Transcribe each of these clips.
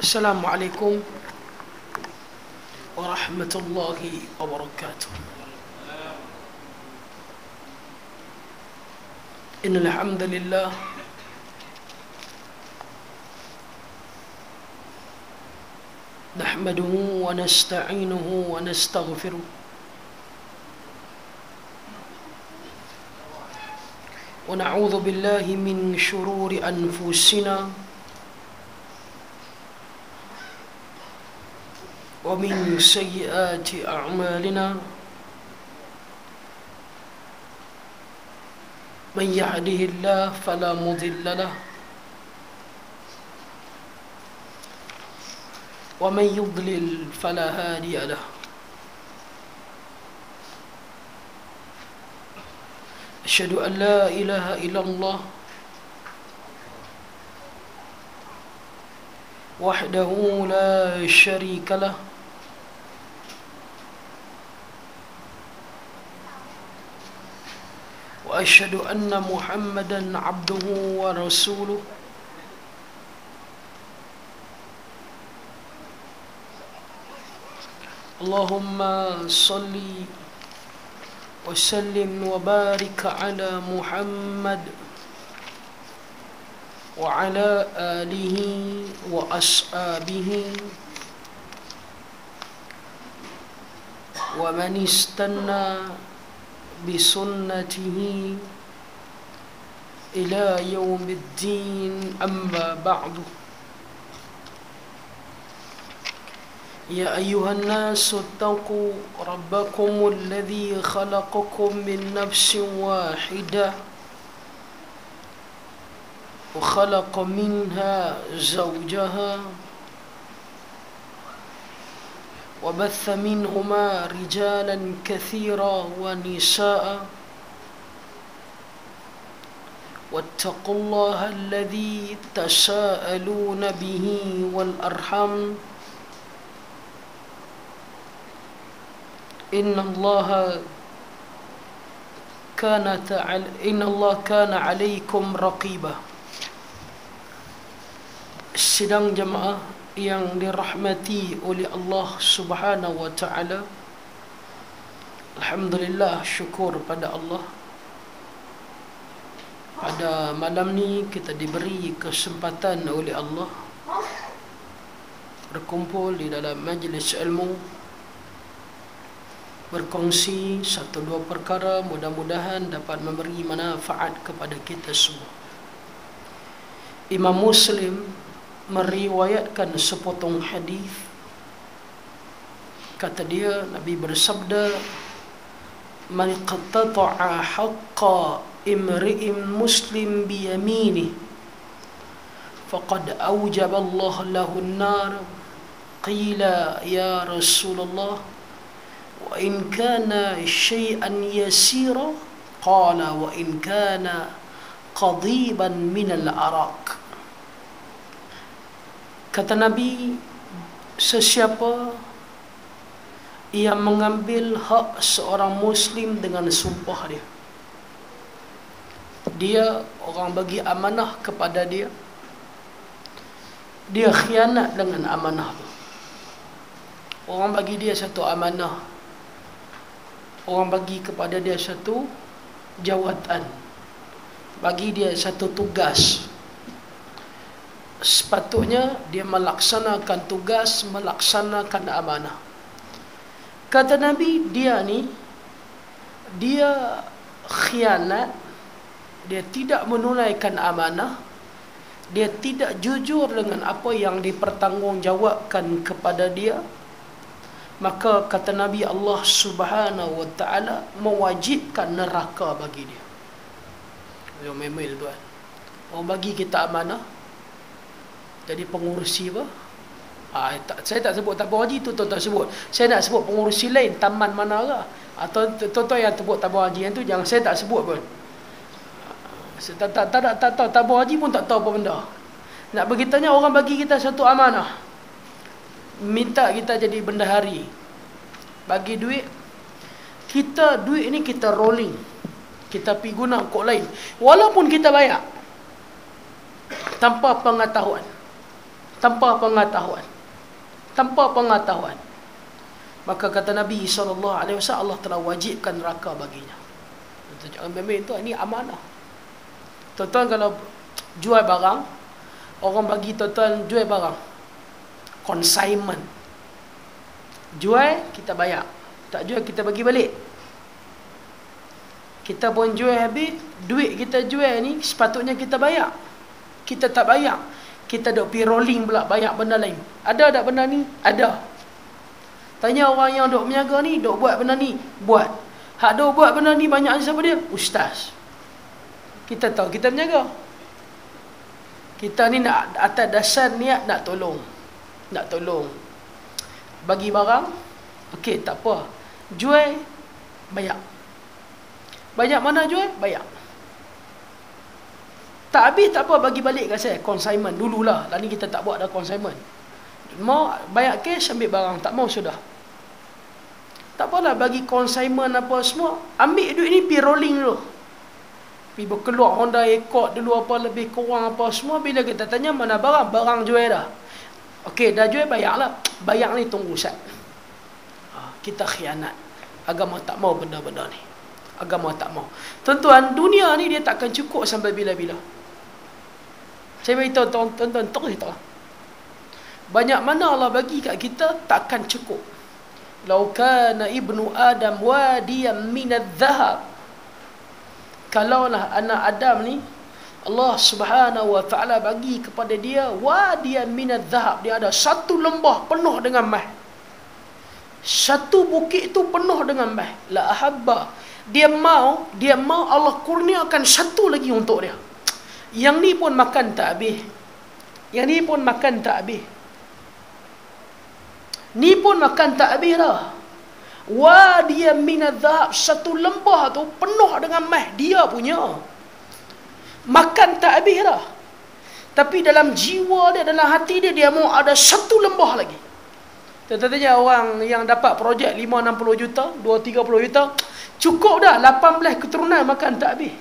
Assalamualaikum warahmatullahi wabarakatuh. Innal hamdalillah nahmaduhu wa nasta'inuhu wa nastaghfiruh wa na'udzu billahi min shururi anfusina wa min sayyiati a'malina. Man yahdihillahu fala mudilla lahu wa man yudlil fala hadiya lahu. Asyhadu an la ilaha illallah wahdahu la syarika lahu wa asyhadu anna Muhammadan abduhu wa rasuluh. Allahumma salli wa sallim wa barik ala Muhammad wa ala alihi wa ashabihi wa man istanna bisunnatihi ila yaumiddin, amma ba'du. Ya ayyuhan nasu ittaqu rabbakumul ladzi khalaqakum min nafsin wahidah wa khalaqa minha zawjaha وبث منهما رجالا كثيرا ونساء واتقوا الله الذي تساءلون به والأرحام إن الله كان عليكم رقيبا. Sidang jemaah yang dirahmati oleh Allah Subhanahu wa taala, alhamdulillah, syukur pada Allah. Pada malam ni kita diberi kesempatan oleh Allah berkumpul di dalam majlis ilmu, berkongsi satu dua perkara, mudah-mudahan dapat memberi manfaat kepada kita semua. Imam Muslim meriwayatkan sepotong hadis. Kata dia, Nabi bersabda, man qata'a haqqa imri'in muslim biyamini faqad awjaba Allah lahu an-nar. Qila ya Rasulullah wa in kana syai'an yasira, qala wa in kana qadiban min al-araq. Kata Nabi, sesiapa yang mengambil hak seorang Muslim dengan sumpah dia, dia orang bagi amanah kepada dia, dia khianat dengan amanah tu. Orang bagi dia satu amanah, orang bagi kepada dia satu jawatan, bagi dia satu tugas. Sepatutnya dia melaksanakan tugas, melaksanakan amanah. Kata Nabi, dia khianat, dia tidak menunaikan amanah, dia tidak jujur dengan apa yang dipertanggungjawabkan kepada dia, maka kata Nabi, Allah Subhanahu wa taala mewajibkan neraka bagi dia. Yang memel tuan, orang bagi kita amanah jadi pengurusi apa? Saya tak sebut tabung haji tu, tuan-tuan sebut. Saya nak sebut pengurusi lain, taman mana lah. Atau tuan-tuan yang sebut tabung haji yang tu, jangan, saya tak sebut pun. Saya tak tahu, tabung haji pun tak tahu apa benda. Nak beritahunya orang bagi kita satu amanah, minta kita jadi bendahari, bagi duit. Duit ni kita rolling, kita pergi guna kod lain, walaupun kita bayar tanpa pengetahuan, tanpa pengetahuan. Tanpa pengetahuan. Maka kata Nabi SAW, Allah telah wajibkan neraka baginya. Jangan ambil itu, ini amanah. Tuan-tuan kalau jual barang, orang bagi tuan-tuan jual barang, consignment. Jual, kita bayar. Tak jual, kita bagi balik. Kita pun jual habis, duit kita jual ni sepatutnya kita bayar. Kita tak bayar, kita duk pergi rolling pula bayar benda lain. Ada tak benda ni? Ada. Tanya orang yang duk meniaga ni, duk buat benda ni? Buat. Hak duk buat benda ni banyak siapa dia? Ustaz. Kita tahu kita meniaga. Kita ni nak atas dasar niat nak tolong. Nak tolong. Bagi barang, okey, tak apa. Jual, bayar. Banyak mana jual, bayar. Tak habis, tak apa, bagi balik kat saya. Consignment dululah. Lah ni kita tak buat dah consignment. Mau bayar cash, ambil barang. Tak mau, sudah. Tak apalah, bagi consignment apa semua. Ambil duit ni, pergi rolling dulu. Pergi berkeluar Honda Accord dulu, apa lebih kurang apa semua. Bila kita tanya mana barang, barang jual dah. Okey, dah jual, bayarlah. Bayar ni tunggu Ustaz. Kita khianat. Agama tak mau benda-benda ni. Agama tak mau. Tuan-tuan, dunia ni dia takkan cukup sampai bila-bila. Saya beritahu tuan-tuan, terus tahu. Banyak mana Allah bagi kat kita takkan cukup. Lau kana ibnu Adam wadiyan minadh-dhahab. Kalaulah anak Adam ni Allah Subhanahu wa taala bagi kepada dia wadiyan minadh-dhahab, dia ada satu lembah penuh dengan emas. Satu bukit itu penuh dengan emas. La ahabba. Dia mau Allah kurniakan satu lagi untuk dia. Yang ni pun makan tak habis. Yang ni pun makan tak habis. Ni pun makan tak habis dah. Wadiyan minadh-dhahab, satu lembah tu penuh dengan emas, dia punya. Makan tak habis dah. Tapi dalam jiwa dia, dalam hati dia, dia mau ada satu lembah lagi. Tanya orang yang dapat projek 5-60 juta, 2-30 juta, cukup dah 18 keturunan makan tak habis.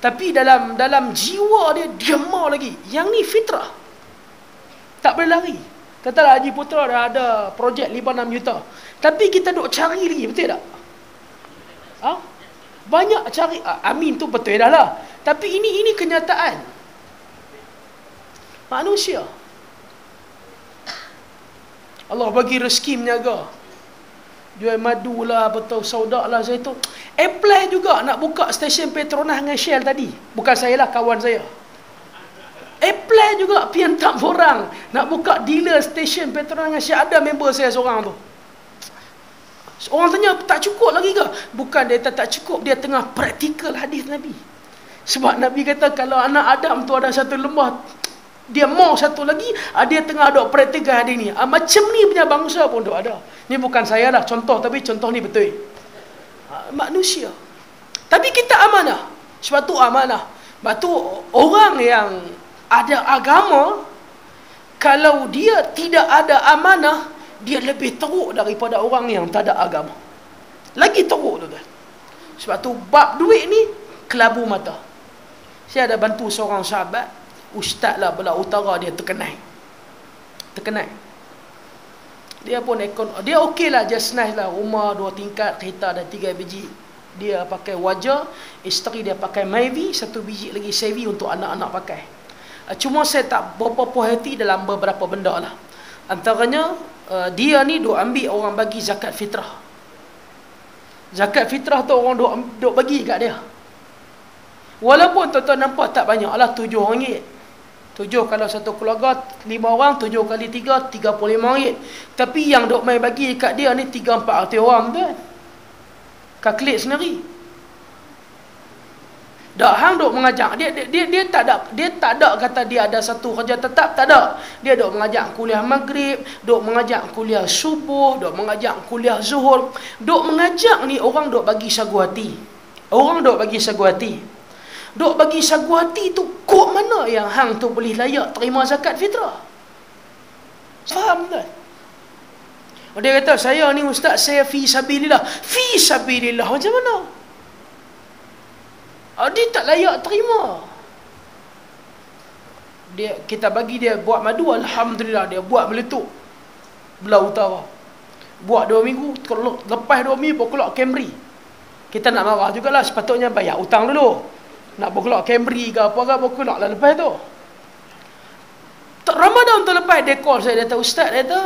Tapi dalam jiwa dia, dia mau lagi. Yang ni fitrah. Tak boleh lari. Katalah Haji Putra dah ada projek 5-6 juta. Tapi kita duk cari lagi, betul tak? Banyak cari. Amin tu betul dah lah. Tapi ini kenyataan. Manusia. Allah bagi rezeki meniaga. Jual madu lah, betul saudak lah, saya tu. Apply juga nak buka stesen Petronas dengan Shell tadi. Bukan saya lah, kawan saya. Apply juga pian tak orang nak buka dealer stesen Petronas dengan Shell. Ada member saya seorang tu. Orang tanya, tak cukup lagi ke? Bukan dia tak cukup, dia tengah praktikal hadis Nabi. Sebab Nabi kata kalau anak Adam tu ada satu lembah, dia mau satu lagi, dia tengah ada praktikal hadis ni. Macam ni punya bangsa pun tu ada. Ni bukan saya lah contoh, tapi contoh ni betul. Manusia. Tapi kita amanah. Sebab tu amanah. Sebab tu orang yang ada agama, kalau dia tidak ada amanah, dia lebih teruk daripada orang yang tak ada agama. Lagi teruk tu. Sebab tu bab duit ni kelabu mata. Saya ada bantu seorang sahabat, ustaz lah belah utara, dia terkenal. Dia pun dia okey lah, just nice lah. Rumah 2 tingkat, kereta ada 3 biji. Dia pakai Wajar, isteri dia pakai Myvi, 1 biji lagi Chevy untuk anak-anak pakai. Cuma saya tak berapa puas hati dalam beberapa benda lah. Antaranya dia ni duk ambil orang bagi zakat fitrah. Zakat fitrah tu orang duk bagi kat dia. Walaupun tuan-tuan nampak tak banyak lah, RM7. 7 kalau satu keluarga 5 orang, 7 kali 3 RM35. Tapi yang duk main bagi kat dia ni 3-4 orang tu. Kalkulat sendiri. Dak hang duk mengajak dia tak ada kata dia ada satu kerja tetap, tak ada. Dia duk mengajak kuliah maghrib, duk mengajak kuliah subuh, duk mengajak kuliah zuhur, duk mengajak ni orang duk bagi sagu hati. Orang duk bagi sagu hati. Duk bagi sagu hati tu kok mana yang hang tu boleh layak terima zakat fitrah? Faham tak? Dia kata saya ni ustaz, saya fi sabilillah. Fi sabilillah macam mana? Dia tak layak terima. kita bagi dia buat madu, alhamdulillah dia buat meletup belah utara. Buat 2 minggu, lepas 2 minggu baru keluar Camry. Kita nak marah jugalah, sepatutnya bayar hutang dulu. Nak baru keluar Camry ke apa ke, baru keluar lah lepas tu. Ramadan tu lepas dia call saya, dia kata, Ustaz, dia kata,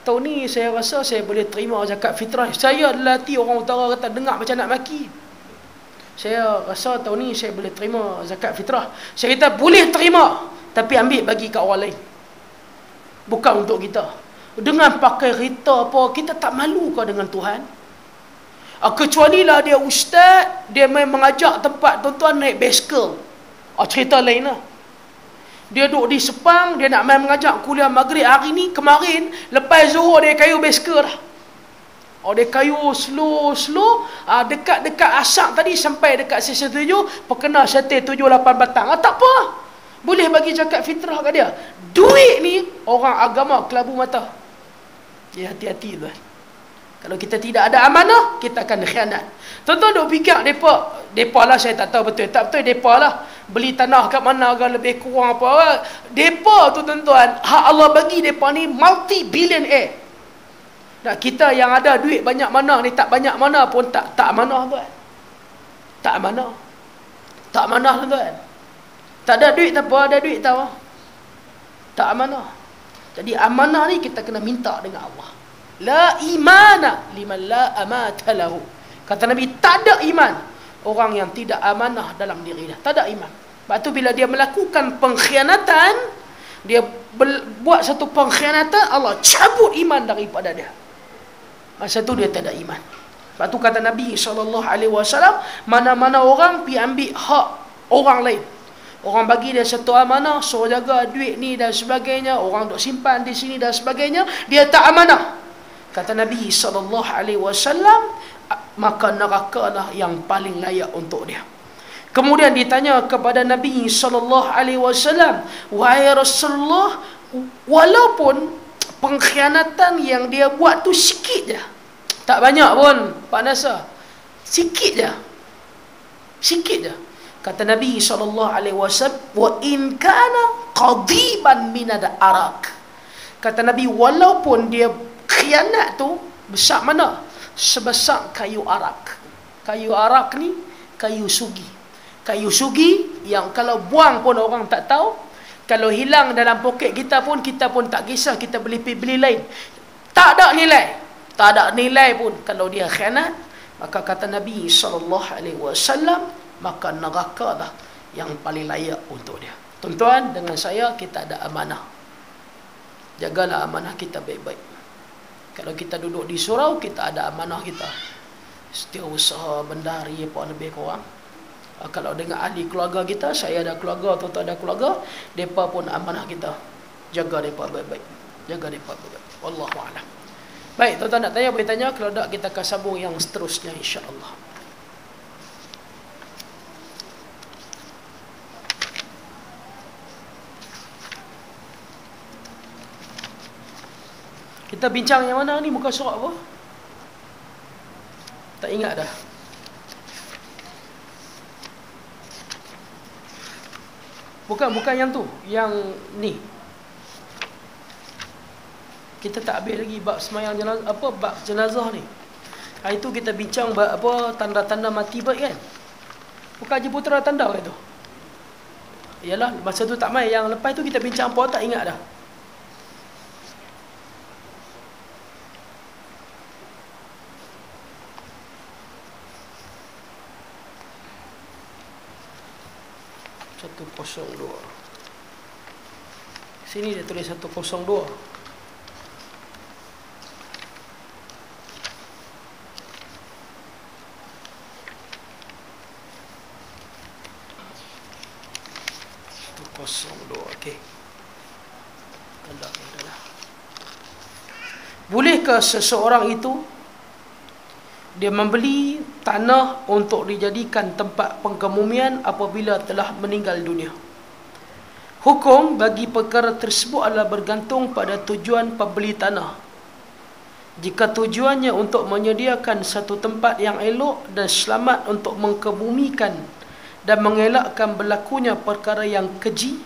tahun ni saya rasa saya boleh terima zakat fitrah. Saya adalah hati orang utara kata dengar macam nak maki. Saya rasa tahun ni saya boleh terima zakat fitrah. Saya kata boleh terima, tapi ambil bagi kat orang lain, bukan untuk kita. Dengan pakai kereta apa, kita tak malu ke dengan Tuhan? Kecuali lah dia ustaz, dia main mengajak tempat tuan-tuan naik basikal, cerita lain lah. Dia duduk di Sepang, dia nak main mengajak kuliah maghrib hari ni, kemarin lepas Zuhur dia kayu basikal dah. Dia kayu slow, dekat asak tadi sampai dekat stesen 7, perkena settle 7-8 batang. Tak apa, boleh bagi zakat fitrah kat dia. Duit ni orang agama kelabu mata. Ya, hati-hati tuan. Kalau kita tidak ada amanah, kita akan khianat. Tuan-tuan duk fikir depa lah, saya tak tahu betul. Tak betul depa lah. Beli tanah kat mana agak lebih kurang apa. Depa tu tuan-tuan, hak Allah bagi depa ni multi-billionaire. Nah, kita yang ada duit banyak mana ni, tak banyak mana pun tak amanah tuan. Tak amanah. Tak amanah tuan. Tak ada duit tak apa, ada duit tak apa. Tak amanah. Jadi amanah ni kita kena minta dengan Allah. La imana liman la amata lahu. Kata Nabi, tak ada iman orang yang tidak amanah dalam diri dia. Tak ada iman. Sebab tu bila dia melakukan pengkhianatan, dia buat satu pengkhianatan, Allah cabut iman daripada dia. Masa tu dia tak ada iman. Sebab tu kata Nabi SAW, mana-mana orang pergi ambil hak orang lain, orang bagi dia satu amanah, suruh jaga duit ni dan sebagainya, orang duk simpan di sini dan sebagainya, dia tak amanah. Kata Nabi SAW, maka neraka lah yang paling layak untuk dia. Kemudian ditanya kepada Nabi SAW, wahai Rasulullah, walaupun pengkhianatan yang dia buat tu sikit je, tak banyak pun Pak Nasar, sikit je, sikit je. Kata Nabi SAW, wa in kana qadiban minad arak. Kata Nabi, walaupun dia khianat tu besar mana? Sebesar kayu arak. Kayu arak ni kayu sugi. Kayu sugi yang kalau buang pun orang tak tahu. Kalau hilang dalam poket kita pun tak kisah, kita beli lain. Tak ada nilai. Tak ada nilai pun kalau dia khianat. Maka kata Nabi SAW, maka neraka dah yang paling layak untuk dia. Tuan-tuan, dengan saya kita ada amanah. Jagalah amanah kita baik-baik. Kalau kita duduk di surau, kita ada amanah kita. Setiausaha, bendahari apa lebih kurang. Kalau dengan ahli keluarga kita, saya ada keluarga, tuan-tuan ada keluarga, mereka pun amanah kita. Jaga mereka baik-baik. Jaga mereka baik-baik. Wallahu'alam. Baik, tuan-tuan nak tanya, boleh tanya. Kalau tak, kita akan sambung yang seterusnya, insya-Allah. Kita bincang yang mana ni, muka surat apa? Tak ingat dah. Bukan yang tu, yang ni. Kita tak habis lagi bab semayang jenazah, bab jenazah ni. Hari tu kita bincang bab tanda-tanda mati baik kan? Bukan Haji Putra tanda ke tu? Yalah, masa tu tak main, yang lepas tu kita bincang apa tak ingat dah. Sini dia tulis 102. 102. Okey. Tanda lah. Bolehkah seseorang itu dia membeli tanah untuk dijadikan tempat pengkebumian apabila telah meninggal dunia? Hukum bagi perkara tersebut adalah bergantung pada tujuan pembeli tanah. Jika tujuannya untuk menyediakan satu tempat yang elok dan selamat untuk mengkebumikan dan mengelakkan berlakunya perkara yang keji,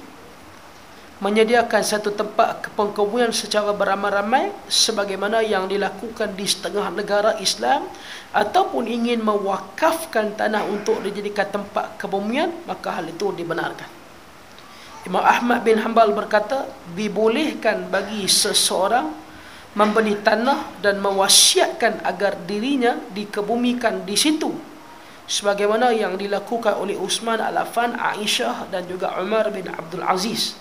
menyediakan satu tempat pengkuburan secara beramai-ramai sebagaimana yang dilakukan di setengah negara Islam, ataupun ingin mewakafkan tanah untuk dijadikan tempat kebumian, maka hal itu dibenarkan. Imam Ahmad bin Hanbal berkata, dibolehkan bagi seseorang membeli tanah dan mewasiatkan agar dirinya dikebumikan di situ, sebagaimana yang dilakukan oleh Uthman Al-Affan, Aisyah dan juga Umar bin Abdul Aziz.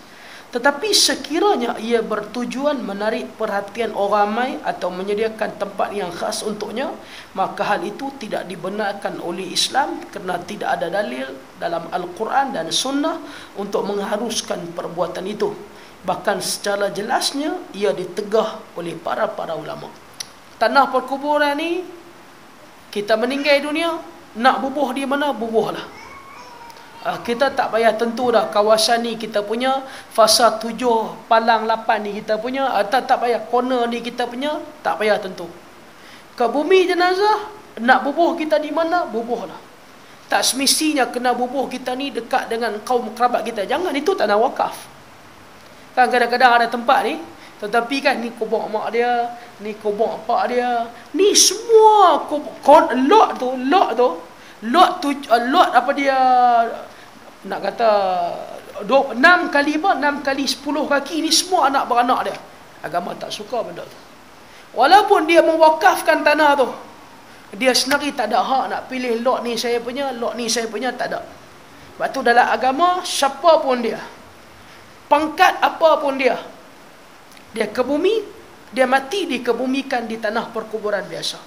Tetapi sekiranya ia bertujuan menarik perhatian orang ramai atau menyediakan tempat yang khas untuknya, maka hal itu tidak dibenarkan oleh Islam kerana tidak ada dalil dalam Al-Quran dan Sunnah untuk mengharuskan perbuatan itu. Bahkan secara jelasnya ia ditegah oleh para ulama. Tanah perkuburan ni, kita meninggal dunia, nak bubuh di mana, bubuhlah. Kita tak payah tentu dah kawasan ni kita punya, fasa 7, palang 8 ni kita punya, tak payah corner ni kita punya, tak payah tentu. Ke bumi jenazah, nak bubuh kita di mana, bubuhlah. Tak semestinya kena bubuh kita ni dekat dengan kaum kerabat kita. Jangan, itu tanah wakaf. Kan kadang-kadang ada tempat ni, tetapi kan ni kubur mak dia, ni kubur pak dia, ni semua lot apa dia nak kata 6 kali 10 kaki ni semua anak beranak dia. Agama tak suka benda tu. Walaupun dia mewakafkan tanah tu, dia sendiri tak ada hak nak pilih lot ni saya punya, lot ni saya punya, tak ada. Sebab tu dalam agama, siapa pun dia, pangkat apa pun dia ke bumi, dia mati dikebumikan di tanah perkuburan biasa.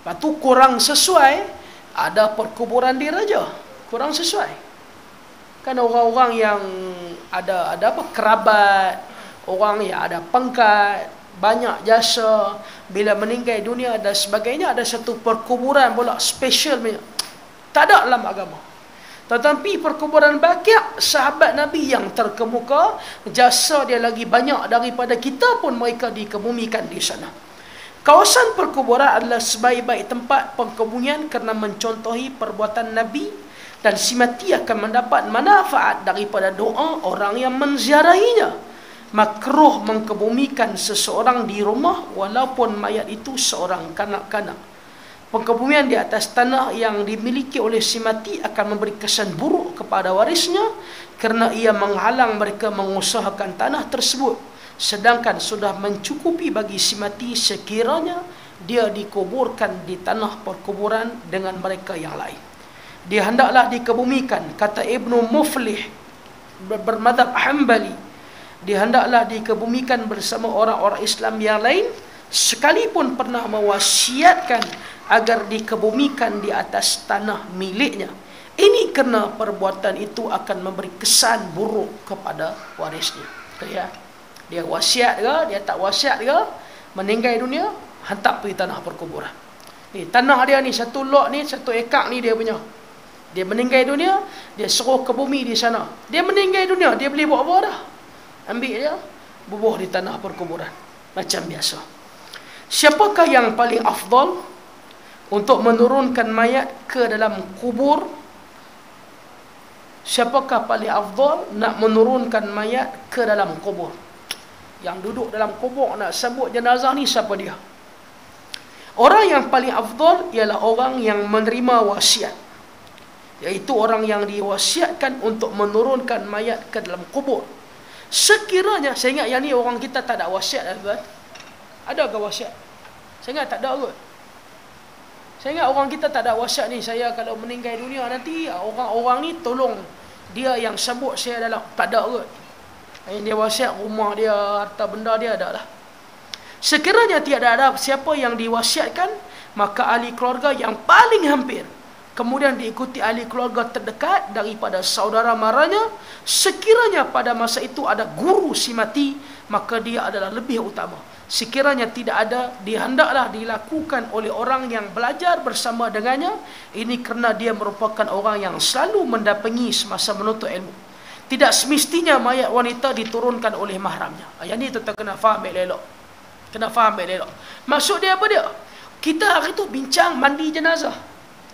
Sebab tu kurang sesuai ada perkuburan diraja, kurang sesuai. Kan orang-orang yang ada apa, kerabat, orang yang ada pangkat, banyak jasa, bila meninggal dunia dan sebagainya, ada satu perkuburan pula special punya. Tak ada dalam agama. Tetapi perkuburan Baqi', sahabat Nabi yang terkemuka, jasa dia lagi banyak daripada kita pun, mereka dikebumikan di sana. Kawasan perkuburan adalah sebaik-baik tempat pengkebumian kerana mencontohi perbuatan Nabi, dan si mati akan mendapat manfaat daripada doa orang yang menziarahinya. Makruh mengkebumikan seseorang di rumah walaupun mayat itu seorang kanak-kanak. Pengkebumian di atas tanah yang dimiliki oleh si mati akan memberi kesan buruk kepada warisnya kerana ia menghalang mereka mengusahakan tanah tersebut, sedangkan sudah mencukupi bagi si mati sekiranya dia dikuburkan di tanah perkuburan dengan mereka yang lain. Dia hendaklah dikebumikan, kata Ibnu Muflih bermadzhab Hanbali, dia hendaklah dikebumikan bersama orang-orang Islam yang lain, sekalipun pernah mewasiatkan agar dikebumikan di atas tanah miliknya. Ini kerana perbuatan itu akan memberi kesan buruk kepada warisnya. Ya. Dia wasiat ke, dia tak wasiat ke, meninggal dunia, hantar pergi tanah perkuburan. Ni tanah dia ni, satu lot ni, 1 ekar ni dia punya. Dia meninggal dunia, dia suruh ke bumi di sana. Dia meninggal dunia, dia boleh buat apa dah? Ambil dia, bubuh di tanah perkuburan. Macam biasa. Siapakah yang paling afdal untuk menurunkan mayat ke dalam kubur? Siapakah paling afdal nak menurunkan mayat ke dalam kubur? Yang duduk dalam kubur nak sambut jenazah ni siapa dia? Orang yang paling afdal ialah orang yang menerima wasiat, iaitu orang yang diwasiatkan untuk menurunkan mayat ke dalam kubur. Sekiranya, saya ingat yang ni orang kita tak ada wasiat, tuan. Ada ke wasiat? Saya ingat tak ada kot. Saya ingat orang kita tak ada wasiat ni. Saya kalau meninggal dunia nanti, orang-orang ni tolong dia yang sambut saya dalam, tak ada kot. Yang dia wasiat rumah dia, harta benda dia, ada lah. Sekiranya tiada ada siapa yang diwasiatkan, maka ahli keluarga yang paling hampir, kemudian diikuti ahli keluarga terdekat daripada saudara maranya. Sekiranya pada masa itu ada guru si mati, maka dia adalah lebih utama. Sekiranya tidak ada, dia hendaklah dilakukan oleh orang yang belajar bersama dengannya. Ini kerana dia merupakan orang yang selalu mendampingi semasa menuntut ilmu. Tidak semestinya mayat wanita diturunkan oleh mahramnya. Yang ni tetap kena faham elok. Kena faham elok. Maksud dia apa dia? Kita hari tu bincang mandi jenazah.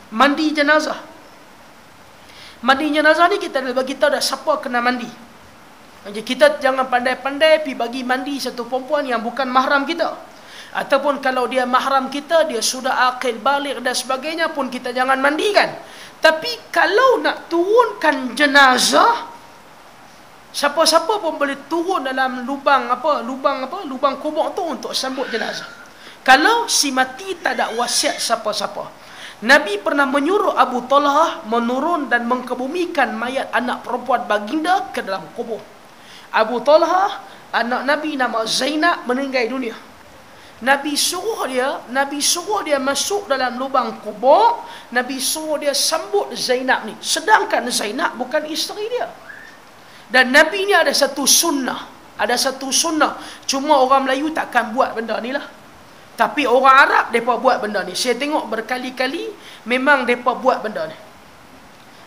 Mandi jenazah. Mandi jenazah ni kita dah bagi tahu dah siapa kena mandi. Jadi kita jangan pandai-pandai pergi bagi mandi satu perempuan yang bukan mahram kita. Ataupun kalau dia mahram kita, dia sudah akil balik dan sebagainya pun kita jangan mandikan. Tapi kalau nak turunkan jenazah, siapa-siapa pun boleh turun dalam lubang kubur tu untuk sambut jenazah. Kalau si mati tak ada wasiat siapa-siapa. Nabi pernah menyuruh Abu Talhah menurun dan mengkebumikan mayat anak perempuan baginda ke dalam kubur. Abu Talhah, anak Nabi nama Zainab, meninggal dunia. Nabi suruh dia masuk dalam lubang kubur. Nabi suruh dia sambut Zainab ni. Sedangkan Zainab bukan isteri dia. Dan Nabi ni ada satu sunnah. Cuma orang Melayu takkan buat benda ni lah. Tapi orang Arab, mereka buat benda ni. Saya tengok berkali-kali, memang mereka buat benda ni.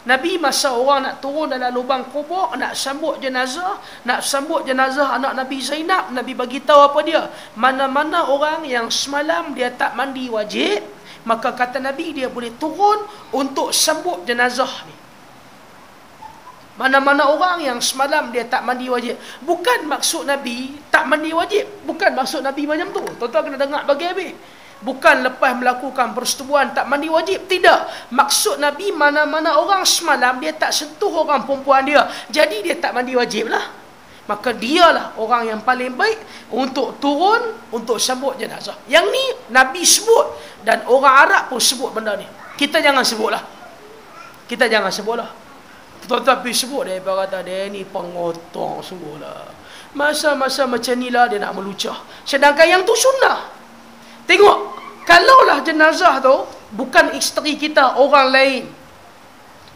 Nabi masa orang nak turun dalam lubang kubur, nak sambut jenazah anak Nabi Zainab, Nabi bagi tahu apa dia? Mana-mana orang yang semalam dia tak mandi wajib, maka kata Nabi dia boleh turun untuk sambut jenazah ni. Mana-mana orang yang semalam dia tak mandi wajib. Bukan maksud Nabi tak mandi wajib. Bukan maksud Nabi macam tu. Tuan-tuan kena dengar bagi habis. Bukan lepas melakukan persetubuhan tak mandi wajib. Tidak. Maksud Nabi mana-mana orang semalam dia tak sentuh orang perempuan dia. Jadi dia tak mandi wajib lah. Maka dialah orang yang paling baik untuk turun untuk sambut jenazah. Yang ni Nabi sebut. Dan orang Arab pun sebut benda ni. Kita jangan sebutlah. Tuan-tuan pergi sebut dia kata dia ni pengotong sungguh lah. Masa-masa macam ni lah dia nak melucah. Sedangkan yang tu sunnah. Tengok, kalaulah jenazah tu bukan isteri kita, orang lain.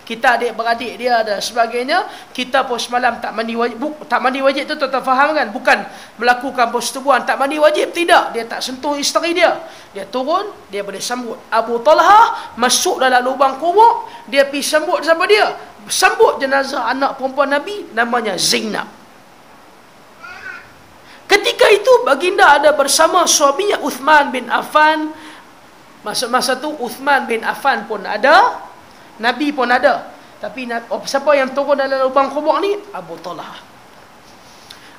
Kita adik-beradik dia dan sebagainya, kita pun semalam tak mandi wajib. Tak mandi wajib tu tuan-tuan faham kan? Bukan melakukan persetubuhan tak mandi wajib, tidak. Dia tak sentuh isteri dia. Dia turun, dia boleh sambut. Abu Talhah masuk dalam lubang kubur, dia pergi sambut siapa dia? Sambut jenazah anak perempuan Nabi namanya Zainab. Ketika itu baginda ada bersama suaminya Uthman bin Affan. Masa tu Uthman bin Affan pun ada, Nabi pun ada. Tapi siapa yang turun dalam lubang kubur ni? Abu Talhah.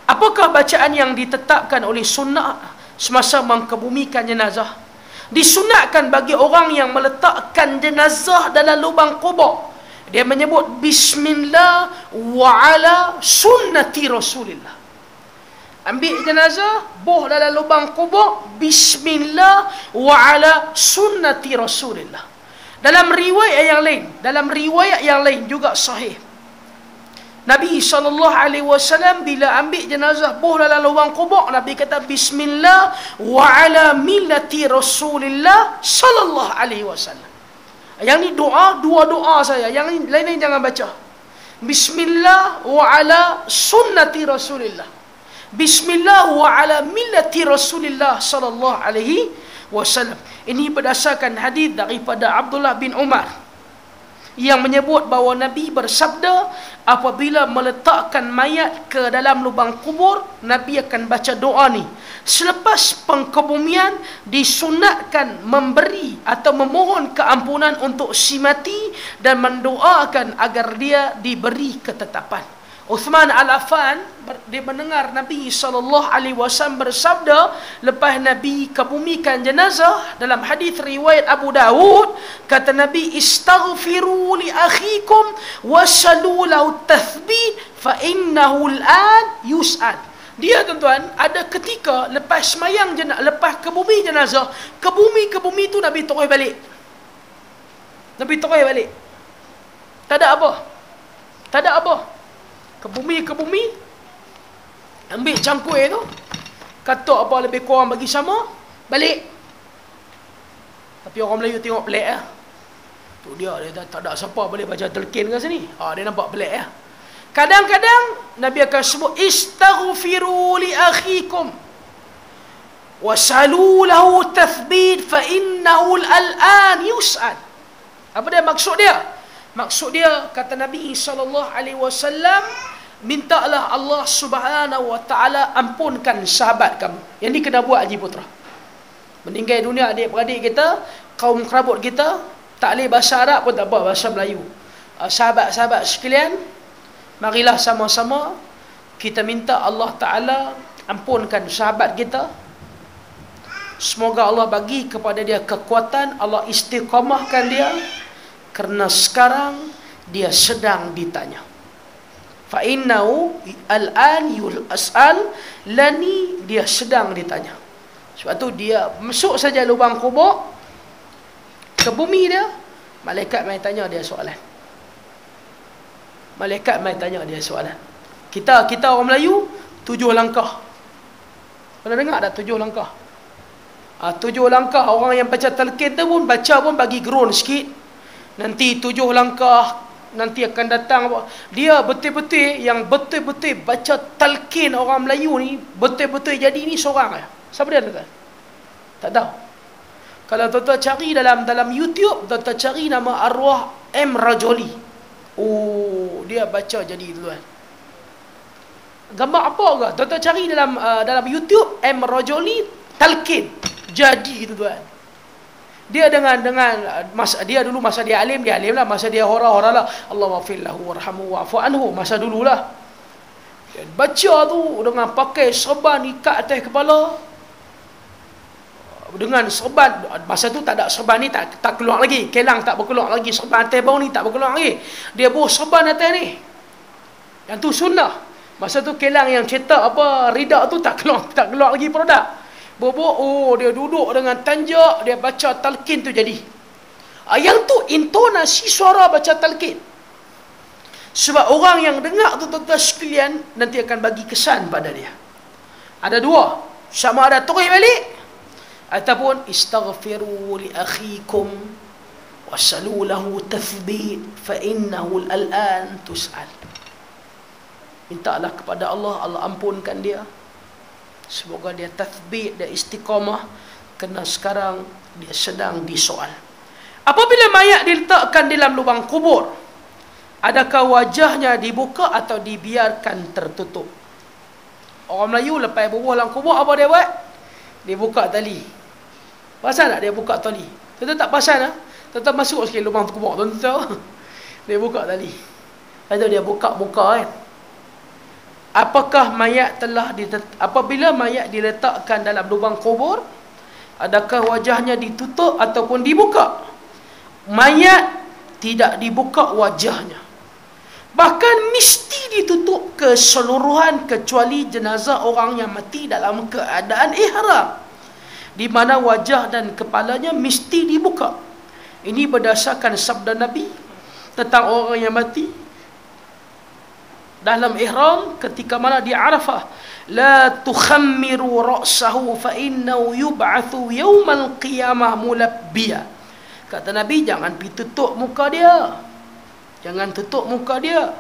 Apakah bacaan yang ditetapkan oleh sunnah semasa mengkebumikan jenazah? Disunatkan bagi orang yang meletakkan jenazah dalam lubang kubur, dia menyebut Bismillah wa ala sunnati Rasulillah. Ambil jenazah, boh dalam lubang kubur, Bismillah wa ala sunnati Rasulillah. Dalam riwayat yang lain juga sahih. Nabi SAW bila ambil jenazah boh dalam lubang kubur, Nabi kata Bismillah wa ala millati Rasulillah sallallahu alaihi wasallam. Yang ni dua doa saya. Yang lain jangan baca. Bismillah wa ala sunnati Rasulillah. Bismillah wa ala millati Rasulillah sallallahu alaihi wasallam. Ini berdasarkan hadis daripada Abdullah bin Umar yang menyebut bahawa Nabi bersabda, apabila meletakkan mayat ke dalam lubang kubur, Nabi akan baca doa ni. Selepas pengkebumian disunatkan memberi atau memohon keampunan untuk si mati dan mendoakan agar dia diberi ketetapan. Uthman Al-Affan dia mendengar Nabi SAW bersabda lepas Nabi kebumikan jenazah. Dalam hadis riwayat Abu Dawud, kata Nabi, istaghfiru li akhikum wasalu lahu tathbit fa innahu al-an yus'al. Dia tuan-tuan ada ketika lepas semayang lepas kebumi jenazah, kebumi tu Nabi terus balik. Tak ada apa. Kebumi ambil cangkul tu, kata apa lebih kurang bagi sama, balik. Tapi orang Melayu tengok pelik lah. Tu dia tak ada siapa boleh baca telkin kat sini. Dia nampak pelik lah. Kadang-kadang Nabi akan sebut istaghfiru li akhikum wasalu lahu tathbit fa innahu al-an yus'al. Apa dia maksud dia? Maksud dia, kata Nabi SAW, mintalah Allah Subhanahu wa taala ampunkan sahabat kamu. Yang ni kena buat Haji Putra. Meninggal dunia adik-beradik kita, kaum kerabat kita, tak boleh bahasa Arab pun tak apa, bahasa Melayu. Sahabat-sahabat sekalian, marilah sama-sama kita minta Allah Ta'ala ampunkan sahabat kita. Semoga Allah bagi kepada dia kekuatan, Allah istiqamahkan dia, kerana sekarang dia sedang ditanya. Fa innahu al-an yus'al, lani, dia sedang ditanya. Sebab tu dia masuk saja lubang kubur ke bumi dia, malaikat mai tanya dia soalan. Malaikat mai tanya dia soalan. Kita orang Melayu 7 langkah. Pernah dengar tak 7 langkah? 7 langkah orang yang baca talqin tu pun baca pun bagi groan sikit. Nanti 7 langkah nanti akan datang. Dia betul-betul yang betul-betul baca talqin orang Melayu ni betul-betul jadi ni seorang aja. Siapa dia tuan? Tak tahu. Kalau tuan-tuan cari dalam YouTube, tuan-tuan cari nama arwah M Rajoli. Oh, dia baca jadi tuan. Gambar apa ke? Tuan-tuan cari dalam YouTube M Rajoli talqin. Jadi itu tuan. Dia dengan masa dia dulu, masa dia alim lah, masa dia hora lah. Allah wafil lahu warhamu wa'fu anhu, masa dululah. Dia baca tu dengan pakai serban ikat atas kepala. Dengan serban, masa tu tak ada serban ni, tak keluar lagi. Kelang tak berkeluar lagi, serban atas bawah ni tak berkeluar lagi. Dia bawa serban atas ni. Yang tu sunnah. Masa tu kelang yang cetak ridak tu tak keluar lagi produk. Bobo, dia duduk dengan tanjak, dia baca talqin tu jadi. Yang tu intonasi suara baca talqin. Sebab orang yang dengar tu tuan-tuan sekalian nanti akan bagi kesan pada dia. Ada dua, sama ada terus balik ataupun istaghfiru li akhikum wasalu lahu tathbit fa innahu al-an tus'al. Mintalah kepada Allah, Allah ampunkan dia. Semoga dia tathbit, dia istiqamah, kerana sekarang dia sedang disoal. Apabila mayat diletakkan dalam lubang kubur, adakah wajahnya dibuka atau dibiarkan tertutup? Orang Melayu lepas bubuh dalam kubur, apa dia buat? Dia buka tali. Pasal tak dia buka tali? Tuan-tuan tak pasal lah. Tuan-tuan masuk sikit lubang kubur, tuan-tuan. Dia buka tali. Lepas tu dia buka-buka kan. Apakah mayat apabila mayat diletakkan dalam lubang kubur, adakah wajahnya ditutup ataupun dibuka? Mayat tidak dibuka wajahnya. Bahkan mesti ditutup keseluruhan kecuali jenazah orang yang mati dalam keadaan ihram, di mana wajah dan kepalanya mesti dibuka. Ini berdasarkan sabda Nabi tentang orang yang mati dalam ihram ketika mana di Arafah, la tukhammiru ra'sahu fa innahu yub'atsu yaumal qiyamah mulabbiya. Kata Nabi, jangan pergi tutup muka dia. Jangan tutup muka dia,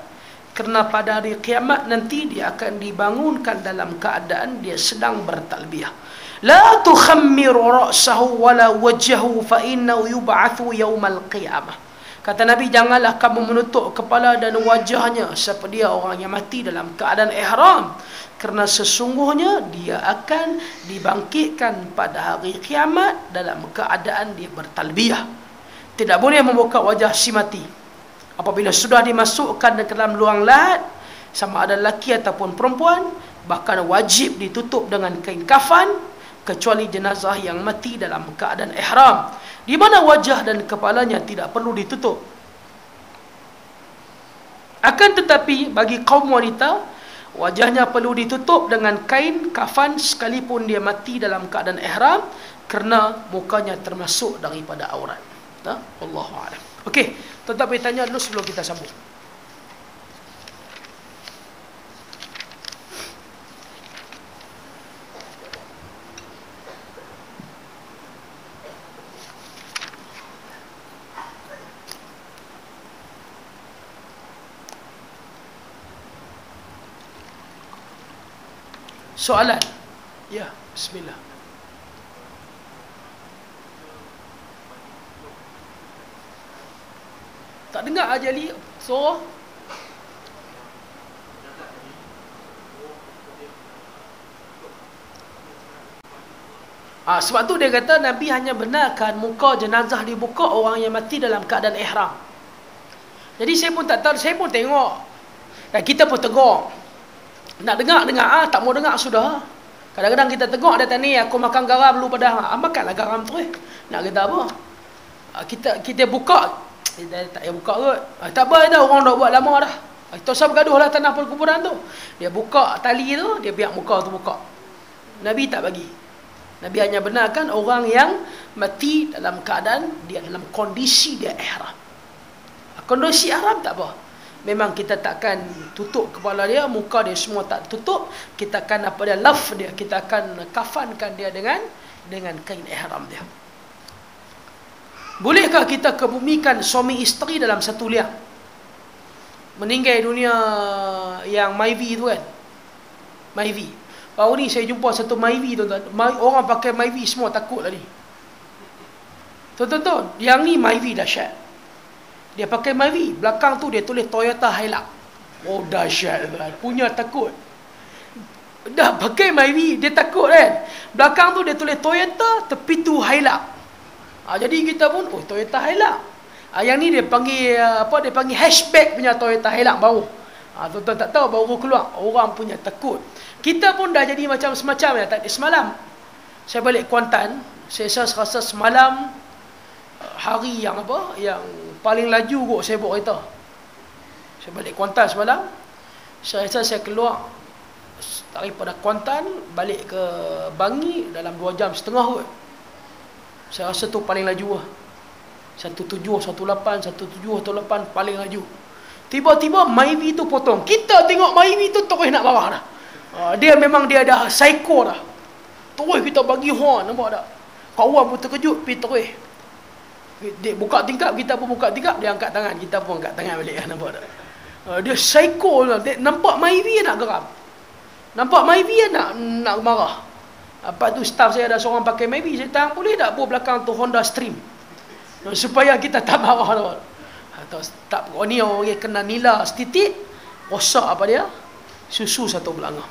kerana pada hari kiamat nanti dia akan dibangunkan dalam keadaan dia sedang bertalbiyah. La tukhammiru ra'sahu wala wajhahu fa innahu yub'atsu yaumal qiyamah. Kata Nabi, janganlah kamu menutup kepala dan wajahnya siapa dia orang yang mati dalam keadaan ihram, kerana sesungguhnya dia akan dibangkitkan pada hari kiamat dalam keadaan dia bertalbiyah. Tidak boleh membuka wajah si mati. Apabila sudah dimasukkan ke dalam luang lahat, sama ada lelaki ataupun perempuan, bahkan wajib ditutup dengan kain kafan, kecuali jenazah yang mati dalam keadaan ihram, di mana wajah dan kepalanya tidak perlu ditutup. Akan tetapi bagi kaum wanita, wajahnya perlu ditutup dengan kain kafan sekalipun dia mati dalam keadaan ihram, kerana mukanya termasuk daripada aurat. Wallahu a'lam. Okey, tuan-tuan boleh tanya dulu sebelum kita sambung. Soalan? Ya, bismillah. Tak dengar aja li suara. Sebab tu dia kata Nabi hanya benarkan muka jenazah dibuka orang yang mati dalam keadaan ihram. Jadi saya pun tak tahu, saya pun tengok. Dan kita pun tegur. Nak dengar, tak mau dengar sudah. Kadang-kadang kita tegur dia tadi, aku makan garam dulu pada. Makanlah garam tu. Nak kata apa? Kita buka. Kita tak payah buka kot. Tak apa dah, orang dah buat lama dah. Tak usah bergaduh lah tanah perkuburan tu. Dia buka tali tu, dia biar muka tu buka. Nabi tak bagi. Nabi hanya benarkan orang yang mati dalam keadaan dia dalam kondisi dia ihram. Kondisi ihram tak apa. Memang kita takkan tutup kepala dia, muka dia semua tak tutup. Kita akan apa dia, laf dia, kita akan kafankan dia dengan kain ihram dia. Bolehkah kita kebumikan suami isteri dalam satu liang? Meninggal dunia yang Myvi tu kan? Myvi. Baru ni saya jumpa satu Myvi tuan-tuan. Orang pakai Myvi semua takut lah ni. Tuan-tuan, yang ni Myvi dahsyat. Dia pakai Myvi, belakang tu dia tulis Toyota Hilux. Oh dahsyat tuan. Punya takut. Dah pakai Myvi, dia takut kan? Belakang tu dia tulis Toyota, tepi tu Hilux. Jadi kita pun, oh Toyota Hilux. Yang ni dia panggil dia panggil hatchback punya Toyota Hilux baru. Tuan-tuan tak tahu baru keluar. Orang punya takut. Kita pun dah jadi macam semacam ya. Semalam saya balik Kuantan, saya rasa semalam hari yang yang paling laju kot saya bawa kereta. Saya balik Kuantan semalam. Saya rasa saya keluar daripada Kuantan balik ke Bangi dalam 2 jam setengah kot. Saya rasa tu paling laju lah. 1718 paling laju. Tiba-tiba Myvi tu potong. Kita tengok Myvi tu terus nak marah dah. Dia memang dia dah psycho dah. Terus kita bagi horn, nampak tak? Kawan pun terkejut, pergi terus. Dia buka tingkap, kita pun buka tingkap, dia angkat tangan, kita pun angkat tangan balik, nampak tak? Dia psycho lah. Dia nampak Myvi nak geram. Nampak Myvi nak marah. Lepas tu staff saya ada seorang pakai Myvi, saya tanya boleh tak bawa belakang tu Honda Stream supaya kita tak marah tu. Tak, ni orang kena nila setitik, rosak apa dia? Susu satu belanga.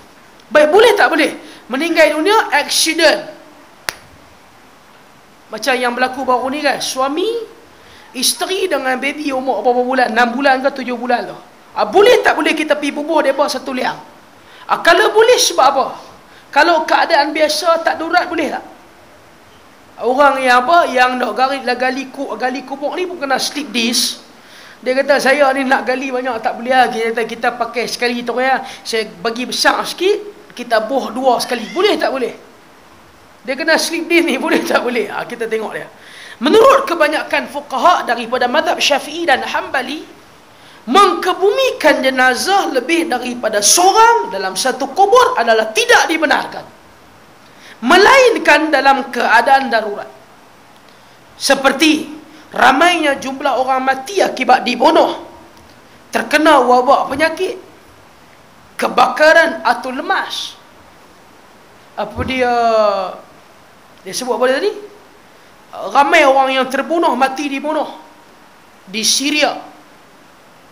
Baik, boleh tak boleh? Meninggal dunia accident. Macam yang berlaku baru ni kan, suami isteri dengan baby umur berapa bulan? 6 bulan ke 7 bulan tu. Boleh tak boleh kita pergi bubuh depa satu liang? Kalau boleh sebab apa? Kalau keadaan biasa tak darurat boleh tak? Orang yang yang nak gali kubur ni pun kena slip disc. Dia kata saya ni nak gali banyak tak boleh lah. Kita pakai sekali tu ya. Saya bagi besar sikit, kita boh 2 sekali. Boleh tak boleh? Dia kena slip disc ni, boleh tak boleh? Kita tengok dia. Menurut kebanyakan fuqaha daripada mazhab Syafi'i dan Hanbali, mengkebumikan jenazah lebih daripada seorang dalam satu kubur adalah tidak dibenarkan, melainkan dalam keadaan darurat, seperti ramainya jumlah orang mati akibat dibunuh, terkena wabak penyakit, kebakaran atau lemas. Apa dia sebut apa dia tadi? Ramai orang yang terbunuh, mati dibunuh di Syria.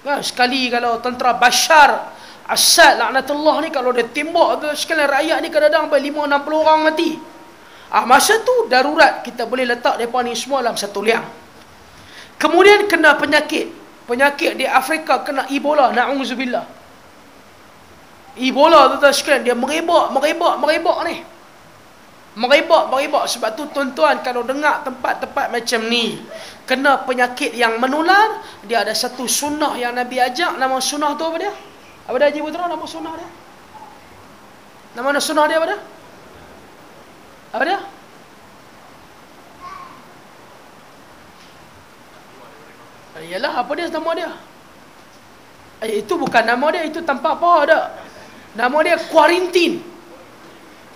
Sekali kalau tentera Bashar Assad laknatullah ni, kalau dia tembak tu sekalian rakyat ni kadang-kadang sampai 5-60 orang mati. Masa tu darurat, kita boleh letak mereka ni semua dalam satu liang. Kemudian kena penyakit di Afrika, kena Ebola, na'udzubillah. Ebola tu sekalian dia merebak ni. Merebak. Sebab tu tuan-tuan kalau dengar tempat-tempat macam ni kena penyakit yang menular, dia ada satu sunnah yang Nabi ajak. Nama sunnah tu apa dia? Apa dia Haji Putra? Nama sunnah dia? Nama sunnah dia apa dia? Apa dia? Yalah, apa dia nama dia? Itu bukan nama dia, itu tanpa apa dah. Nama dia kuarantin.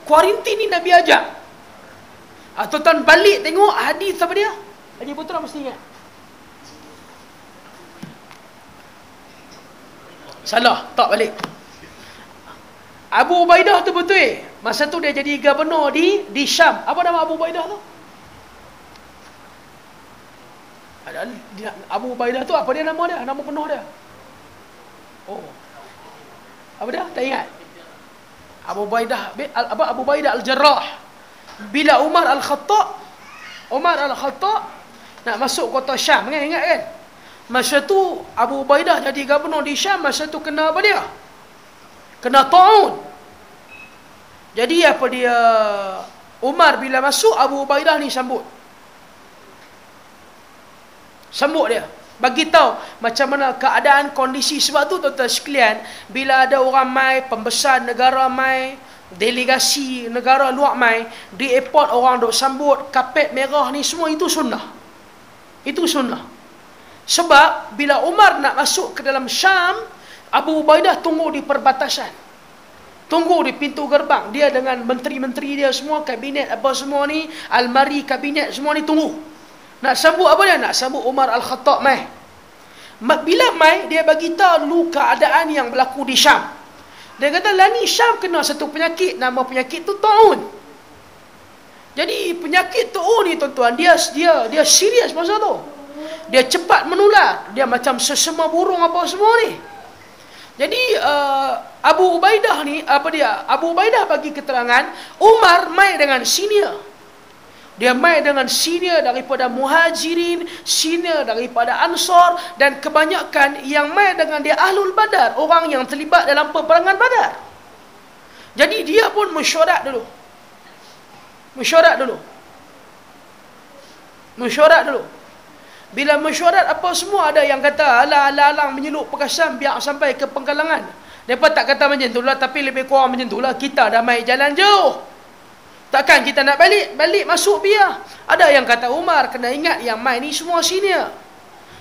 Kuarantin ni Nabi ajak. Tuan-tuan balik tengok hadis apa dia? Haji Putra mesti ingat. Salah, tak balik. Abu Ubaidah tu betul. Masa tu dia jadi gubernur di Syam. Apa nama Abu Ubaidah tu? Abu Ubaidah tu apa dia nama dia? Nama penuh dia? Oh. Apa dia? Tak ingat. Abu Ubaidah Al-Jarrah. Bila Umar Al-Khattab nak masuk kota Syam, ingat kan? Masa tu Abu Ubaidah jadi gubernur di Syam, masa tu kena apa dia? Kena ta'un. Jadi apa dia, Umar bila masuk, Abu Ubaidah ni sambut dia, bagi tahu macam mana keadaan kondisi. Sebab tu tuan-tuan sekalian, bila ada orang mai, pembesar negara mai, delegasi negara luar mai, di airport orang duk sambut, kapet merah ni semua, itu sunnah. Itu sunnah. Sebab bila Umar nak masuk ke dalam Syam, Abu Ubaidah tunggu di perbatasan, tunggu di pintu gerbang. Dia dengan menteri-menteri dia semua, kabinet apa semua ni, almari kabinet semua ni tunggu. Nak sambut apa dia? Nak sambut Umar Al-Khattab mai. Bila mai, dia bagi tahu dulu keadaan yang berlaku di Syam. Dia kata, lah ni Syam kena satu penyakit, nama penyakit tu ta'un. Jadi penyakit ta'un ni tuan-tuan, dia serius masa tu. Dia cepat menular. Dia macam sesama burung apa semua ni. Jadi Abu Ubaidah ni, Abu Ubaidah bagi keterangan, Umar mai dengan senior. Dia mai dengan senior daripada Muhajirin, senior daripada Ansar, dan kebanyakan yang mai dengan dia Ahlul Badar, orang yang terlibat dalam peperangan Badar. Jadi dia pun mesyuarat dulu. Bila mesyuarat apa semua, ada yang kata alang-alang menyeluk perkasan biar sampai ke Penggalangan. Mereka tak kata macam tu lah, tapi lebih kurang macam tu lah. Kita dah mai jalan jauh, takkan kita nak balik masuk biar. Ada yang kata Umar kena ingat yang mai ni semua senior.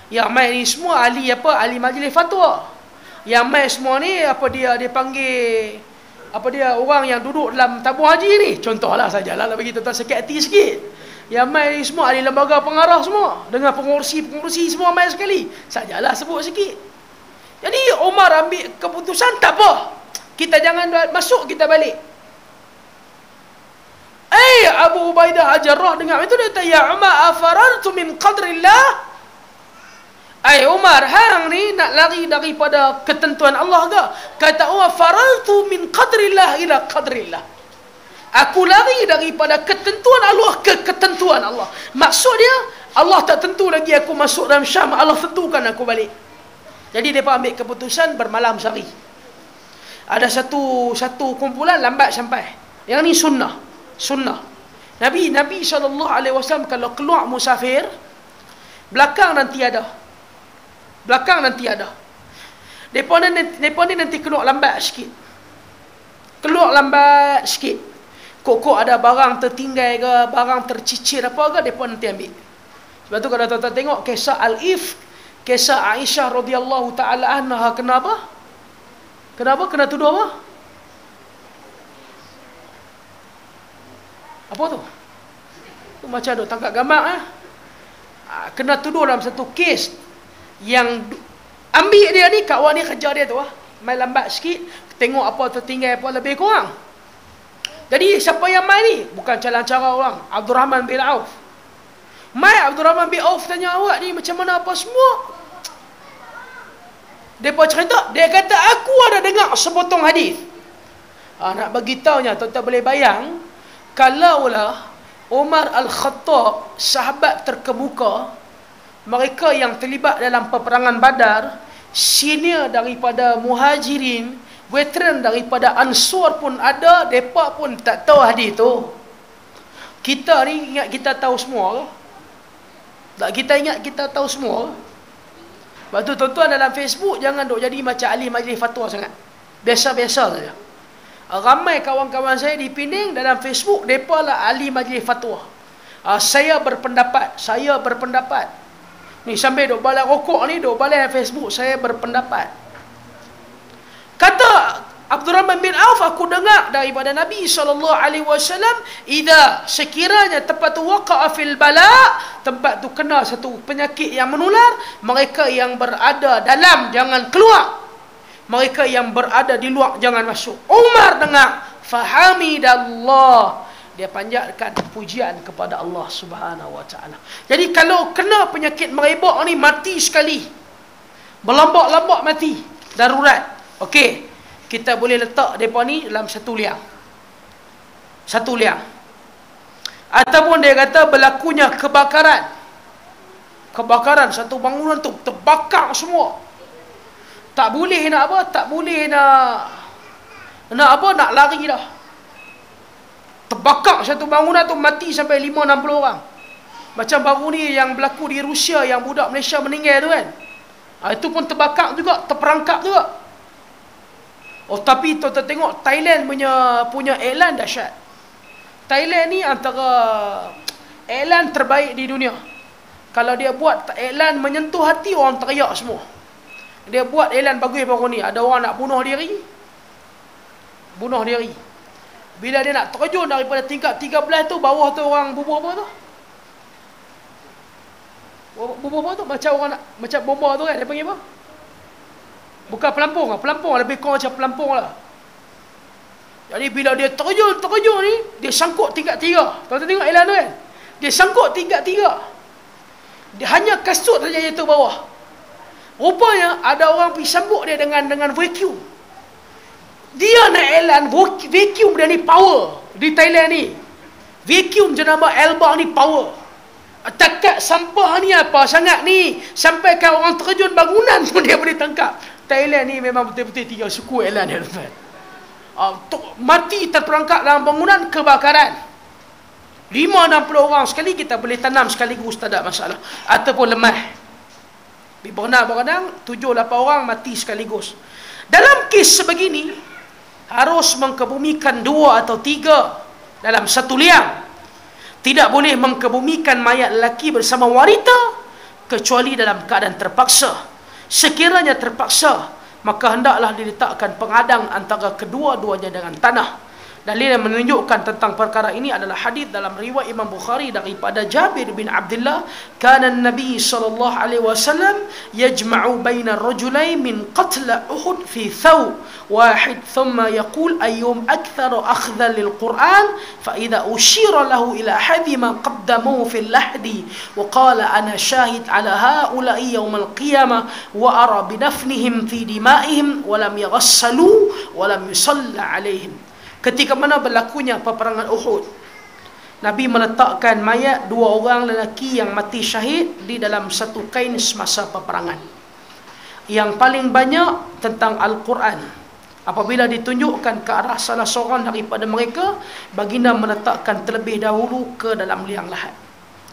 Yang mai ni semua ahli majlis fatwa. Yang mai semua ni dia panggil orang yang duduk dalam tabung haji ni. Contohlah sajalah bagi tuan-tuan sakit hati sikit. Yang mai ni semua ahli lembaga pengarah semua, dengan pengurusi semua mai sekali. Sajalah sebut sikit. Jadi Umar ambil keputusan, tak apa, kita jangan masuk, kita balik. Abu Ubaidah Al-Jarrah dengar itu, dia kata, ya Umar, afarartu min qadrillah. Umar, hang ni nak lari daripada ketentuan Allah ke? Kata Umar, farartu min qadrillah ila qadrillah. Aku lari daripada ketentuan Allah ke ketentuan Allah. Maksud dia, Allah tak tentu lagi aku masuk dalam Syam, Allah tentukan aku balik. Jadi mereka ambil keputusan bermalam sehari. Ada satu kumpulan lambat sampai. Yang ni sunnah. Nabi SAW kalau keluar musafir, belakang nanti ada. Mereka ni nanti keluar lambat sikit. Kok ada barang tertinggal ke, barang tercicir apa ke, mereka nanti ambil. Sebab tu kalau tuan-tuan tengok kisah Al-Ifk, kisah Aisyah radhiyallahu ta'ala anha, kenapa? Kena tuduh apa? Apa tu? Tu macam duk tangkap gambar. Kena tuduh dalam satu kes yang ambil dia ni, kawan ni kejar dia tu. Main lambat sikit, tengok apa tertinggal apa lebih kurang. Jadi siapa yang main ni? Bukan cara orang. Abdul Rahman bin Auf. Abdul Rahman bin Auf tanya, awak ni macam mana apa semua? Dia pun cerita, dia kata, aku ada dengar sepotong hadis. Nak bagi taunya, tuan-tuan boleh bayang, kalaulah Umar Al-Khattab, sahabat terkemuka, mereka yang terlibat dalam peperangan Badar, senior daripada Muhajirin, veteran daripada Ansar pun ada, mereka pun tak tahu hadis tu. Kita ni ingat kita tahu semua ke? Tak, kita ingat kita tahu semua ke? Sebab tu tuan-tuan dalam Facebook jangan duk jadi macam ahli majlis fatwa sangat. Biasa-biasa saja. Ramai kawan-kawan saya di Pening dalam Facebook, mereka lah ahli majlis fatwa. Saya berpendapat. Ni sambil duk balai rokok ni, duk balai Facebook, saya berpendapat. Kata Abdul Rahman bin Auf, aku dengar daripada Nabi SAW, idza sekiranya tempat tu waqa'a fil bala, tempat tu kena satu penyakit yang menular, mereka yang berada dalam jangan keluar, mereka yang berada di luar jangan masuk. Umar dengar, fahamidallah, dia panjatkan pujian kepada Allah Subhanahu wa taala. Jadi kalau kena penyakit merebak ni, mati sekali, berlambak-lambak mati, darurat, okey, kita boleh letak mereka ni dalam satu liang. Ataupun dia kata berlakunya kebakaran kebakaran, satu bangunan tu terbakar semua. Tak boleh nak apa? Tak boleh nak lari dah. Terbakar satu bangunan tu, mati sampai 5-60 orang. Macam baru ni yang berlaku di Rusia, yang budak Malaysia meninggal tu kan. Itu pun terbakar juga, terperangkap juga. Oh, tapi tu tengok Thailand punya airline dahsyat. Thailand ni antara airline terbaik di dunia. Kalau dia buat airline menyentuh hati, orang teriak semua. Dia buat airline bagus baru ni. Ada orang nak bunuh diri. Bila dia nak terjun daripada tingkat 13 tu, bawah tu orang bubuh apa tu? Bubuh apa tu? Macam orang nak, macam bomba tu kan, dia panggil apa? Bukan pelampung lah. Pelampung lebih kurang macam pelampung lah. Jadi bila dia terjun ni, dia sangkut tingkat 3. Tuan-tuan tengok airline tu kan? Dia sangkut tingkat 3. Dia hanya kasut saja jatuh bawah. Rupanya ada orang pergi sambut dia dengan vacuum. Dia nak airline vacuum dia ni power di Thailand ni. Vacuum jenama Alba ni power. Takat sampah ni apa sangat ni, sampai kan orang terjun bangunan pun dia boleh tangkap. Thailand ni memang betul-betul 3 suku airline dia tuan. Mati terperangkap dalam bangunan, kebakaran. 5-60 orang sekali, kita boleh tanam sekaligus, tak ada masalah. Ataupun lemah. Berenang-berenang 7-8 orang mati sekaligus. Dalam kes sebegini, harus mengkebumikan 2 atau 3 dalam satu liang. Tidak boleh mengkebumikan mayat lelaki bersama wanita kecuali dalam keadaan terpaksa. Sekiranya terpaksa, maka hendaklah diletakkan pengadang antara kedua-duanya dengan tanah. Dalil yang menunjukkan tentang perkara ini adalah hadis dalam riwayat Imam Bukhari daripada Jabir bin Abdullah, kana Nabi sallallahu alaihi wasallam yajma'u baina ar-rajulain min qatl Uhud fi thawb wahid thumma yaqul ayyum akthar akhdhan lil-Quran fa idza ushira lahu ila hadhi ma qaddamu fi al-lahdi wa qala ana shahid ala haula'i yawm al-qiyamah wa ara binafnihim fi dima'ihim wa lam yaghassalu wa lam yusalla alaihim. Ketika mana berlakunya peperangan Uhud, Nabi meletakkan mayat 2 orang lelaki yang mati syahid di dalam satu kain semasa peperangan. Yang paling banyak tentang Al-Quran. Apabila ditunjukkan ke arah salah seorang daripada mereka, baginda meletakkan terlebih dahulu ke dalam liang lahat.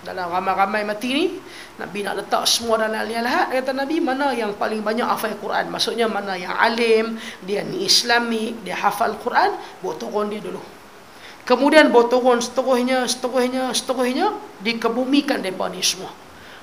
Dalam ramai-ramai mati ni, Nabi nak letak semua dalam liang lahat. Kata Nabi, mana yang paling banyak hafal Quran? Maksudnya mana yang alim, dia ni Islamik, dia hafal Quran, buat turun dia dulu. Kemudian buat turun seterusnya, dikebumikan mereka ni semua.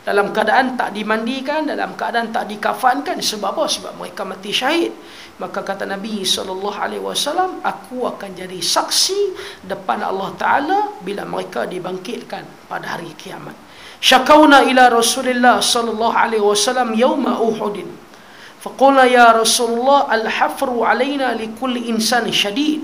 Dalam keadaan tak dimandikan, dalam keadaan tak dikafankan. Sebab apa? Sebab mereka mati syahid. Maka kata Nabi SAW, aku akan jadi saksi depan Allah Ta'ala bila mereka dibangkitkan pada hari kiamat. Syakawna ila Rasulullah sallallahu alaihi wasallam yawma Uhudin. Faqulna ya Rasulullah al-hafru alaina likulli insan syadid.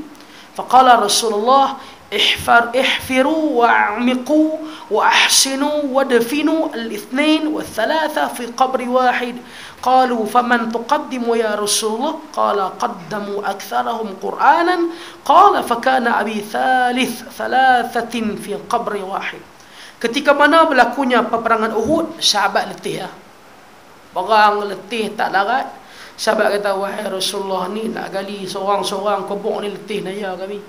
Faqala Rasulullah ihfiru wa'amiqu wa ahsinu wa dafinu al-ithnain wa thalatha fi qabri wahid. Qalu faman tuqaddimu ya Rasulullah? Qala qaddamu aktharahum Qur'anan. Qala fakana abi thalathatin fi qabri wahid. Ketika mana berlakunya peperangan Uhud, sahabat letih lah. Barang letih tak larat. Sahabat kata, wahai Rasulullah ni nak gali seorang-seorang kubur ni letih naya kami.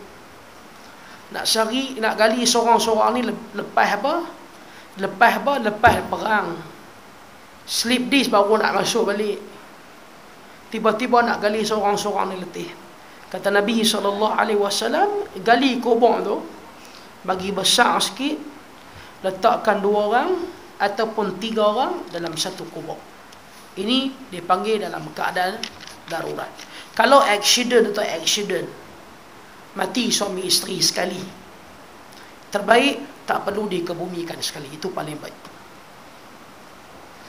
Nak gali seorang-seorang ni lepas apa? Lepas perang. Slip disc baru nak masuk balik. Tiba-tiba nak gali seorang-seorang ni letih. Kata Nabi SAW, gali kubur tu, bagi besar sikit, letakkan 2 orang ataupun 3 orang dalam satu kubur. Ini dipanggil dalam keadaan darurat. Kalau accident atau accident, mati suami isteri sekali, terbaik tak perlu dikebumikan sekali. Itu paling baik.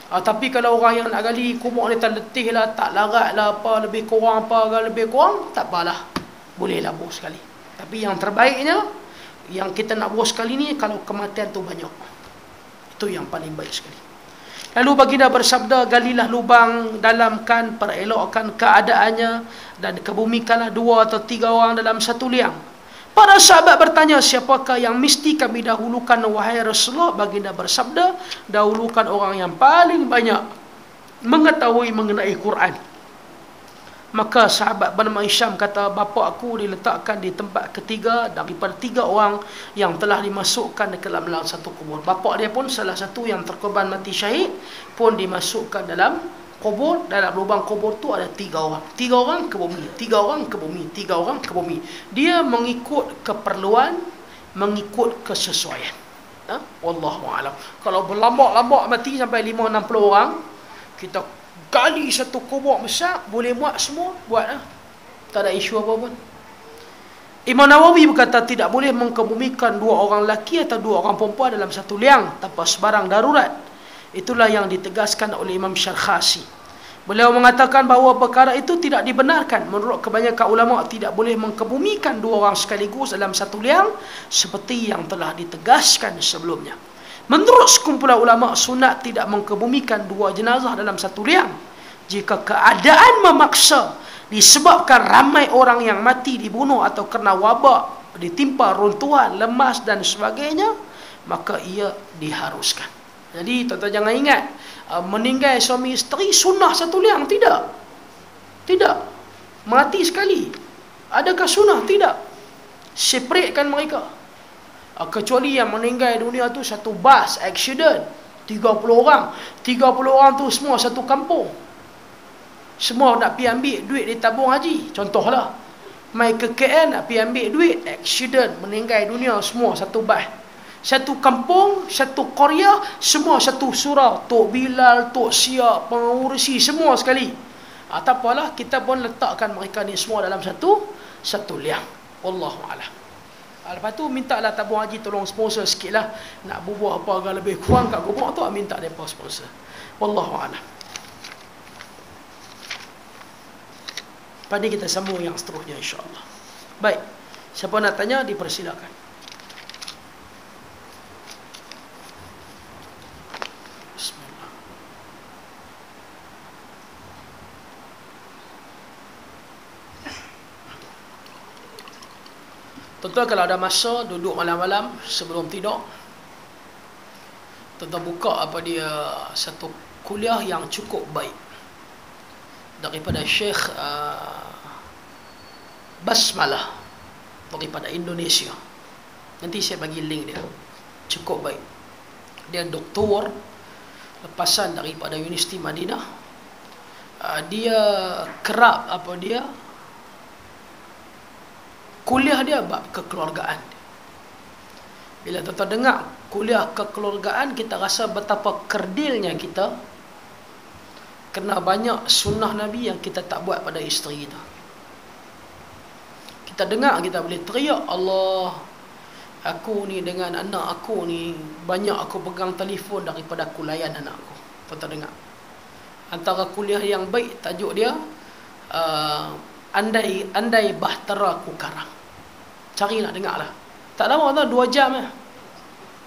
Tapi kalau orang yang nak gali kubur ni tak letih lah, tak larat lah, apa lebih kurang, tak apalah, boleh labur sekali. Tapi yang terbaiknya, yang kita nak buat sekali ni, kalau kematian tu banyak, itu yang paling baik sekali. Lalu baginda bersabda, galilah lubang, dalamkan, perelokkan keadaannya, dan kebumikanlah 2 atau 3 orang dalam satu liang. Para sahabat bertanya, siapakah yang mesti kami dahulukan wahai Rasulullah? Baginda bersabda, dahulukan orang yang paling banyak mengetahui mengenai Quran. Maka sahabat Bani Hisham kata, bapa aku diletakkan di tempat ketiga daripada 3 orang yang telah dimasukkan ke dalam satu kubur. Bapa dia pun salah satu yang terkorban mati syahid pun dimasukkan dalam kubur. Dalam lubang kubur tu ada 3 orang. 3 orang ke bumi, 3 orang ke bumi, 3 orang ke bumi. Dia mengikut keperluan, mengikut kesesuaian. Wallahu a'lam. Kalau berlambak-lambak mati sampai 5-60 orang, kita gali satu kubur besar, boleh muat semua, buat lah. Tak ada isu apa pun. Imam Nawawi berkata tidak boleh mengkebumikan 2 orang lelaki atau 2 orang perempuan dalam satu liang tanpa sebarang darurat. Itulah yang ditegaskan oleh Imam Syarkhasi. Beliau mengatakan bahawa perkara itu tidak dibenarkan. Menurut kebanyakan ulama, tidak boleh mengkebumikan 2 orang sekaligus dalam satu liang seperti yang telah ditegaskan sebelumnya. Menurut sekumpulan ulama, sunat tidak mengkebumikan 2 jenazah dalam satu liang jika keadaan memaksa disebabkan ramai orang yang mati dibunuh atau kena wabak, ditimpa runtuhan, lemas dan sebagainya, maka ia diharuskan. Jadi tuan-tuan jangan ingat meninggal suami isteri sunnah satu liang. Tidak. Mati sekali. Adakah sunnah? Tidak. Separatekan mereka. Kecuali yang meninggal dunia tu satu bas accident, 30 orang. 30 orang tu semua satu kampung. Semua nak pergi ambil duit di tabung haji. Contohlah, mai ke KL nak pergi ambil duit, accident, meninggal dunia semua satu bas. Satu kampung, satu Korea, semua satu surau. Tok Bilal, Tok Siap, pengurusi, semua sekali. Tak apalah, kita pun letakkan mereka ni semua dalam satu liang. Wallahu a'lam. Lepas tu mintalah tabung haji tolong sponsor sikit lah. Nak bubuh apa agak lebih kurang kat kubur tu, minta mereka sponsor. Wallahu a'lam. Lepas ni kita sambung yang seterusnya insyaAllah. Baik, siapa nak tanya dipersilakan. Bismillah. Tuan-tuan kalau ada masa duduk malam-malam sebelum tidur, tuan-tuan buka apa dia satu kuliah yang cukup baik daripada Syekh Basmalah daripada Indonesia. Nanti saya bagi link dia. Cukup baik. Dia doktor lepasan daripada Universiti Madinah. Dia kerap kuliah dia bab kekeluargaan. Bila tuan-tuan dengar kuliah kekeluargaan, kita rasa betapa kerdilnya kita, kerana banyak sunnah Nabi yang kita tak buat pada isteri kita. Kita dengar, kita boleh teriak, Allah, aku ni dengan anak aku ni, banyak aku pegang telefon daripada aku layan anak aku. Tuan-tuan dengar. Antara kuliah yang baik, tajuk dia Andai Bahtera Ku Karang. Cari nak dengar lah. Tak lama tu, 2 jam lah.